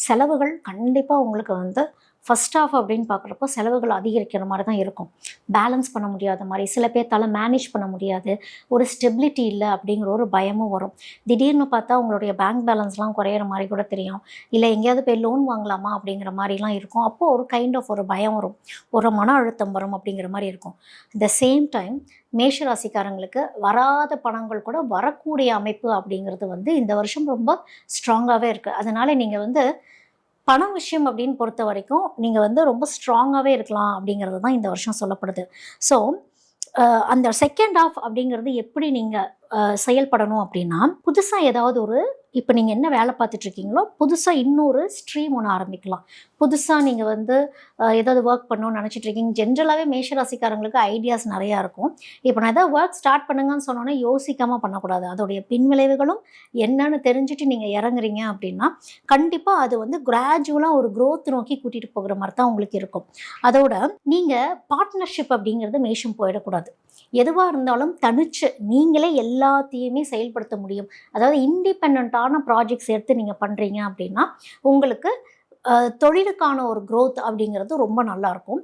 செலவுகள் கண்டிப்பாக உங்களுக்கு வந்து ஃபர்ஸ்ட் ஆஃப் அப்படின்னு பார்க்குறப்போ செலவுகள் அதிகரிக்கிற மாதிரி தான் இருக்கும். பேலன்ஸ் பண்ண முடியாத மாதிரி, சில பேர்த்தால மேனேஜ் பண்ண முடியாது, ஒரு ஸ்டெபிலிட்டி இல்லை அப்படிங்கிற ஒரு பயமும் வரும். திடீர்னு பார்த்தா உங்களுடைய பேங்க் பேலன்ஸ்லாம் குறையிற மாதிரி கூட தெரியும். இல்லை எங்கேயாவது போய் லோன் வாங்கலாமா அப்படிங்கிற மாதிரிலாம் இருக்கும். அப்போது ஒரு கைண்ட் ஆஃப் ஒரு பயம் வரும், ஒரு மன அழுத்தம் வரும் அப்படிங்கிற மாதிரி இருக்கும். த சேம் டைம் மேஷ ராசிக்காரங்களுக்கு வராத பணங்கள் கூட வரக்கூடிய அமைப்பு அப்படிங்கிறது வந்து இந்த வருஷம் ரொம்ப ஸ்ட்ராங்காகவே இருக்குது. அதனால் நீங்கள் வந்து பணம் விஷயம் அப்படின்னு பொறுத்த வரைக்கும் நீங்கள் வந்து ரொம்ப ஸ்ட்ராங்காகவே இருக்கலாம் அப்படிங்கிறது தான் இந்த வருஷம் சொல்லப்படுது. ஸோ அந்த செகண்ட் ஆஃப் அப்படிங்கிறது எப்படி நீங்கள் செயல்படணும் அப்படின்னா, புதுசாக ஏதாவது ஒரு இப்போ நீங்கள் என்ன வேலை பார்த்துட்ருக்கீங்களோ புதுசாக இன்னொரு ஸ்ட்ரீம் ஒன்று ஆரம்பிக்கலாம். புதுசாக நீங்கள் வந்து ஏதாவது ஒர்க் பண்ணணும்னு நினச்சிட்ருக்கீங்க. ஜென்ரலாகவே மேஷராசிக்காரங்களுக்கு ஐடியாஸ் நிறையா இருக்கும். இப்போ நான் ஏதாவது ஒர்க் ஸ்டார்ட் பண்ணுங்கன்னு சொன்னோன்னே யோசிக்காமல் பண்ணக்கூடாது. அதோடைய பின்விளைவுகளும் என்னன்னு தெரிஞ்சுட்டு நீங்கள் இறங்குறீங்க அப்படின்னா கண்டிப்பாக அது வந்து கிராஜுவலாக ஒரு க்ரோத் நோக்கி கூட்டிகிட்டு போகிற மாதிரி தான் உங்களுக்கு இருக்கும். அதோட நீங்கள் பார்ட்னர்ஷிப் அப்படிங்கிறது மேஷம் போயிடக்கூடாது. எதுவாக இருந்தாலும் தனிச்சு நீங்களே எல்லாத்தையுமே செயல்படுத்த முடியும். அதாவது இண்டிபெண்ட்டான ப்ராஜெக்ட்ஸ் எடுத்து நீங்கள் பண்ணுறீங்க அப்படின்னா உங்களுக்கு தொழிலுக்கான ஒரு க்ரோத் அப்படிங்கிறது ரொம்ப நல்லாயிருக்கும்.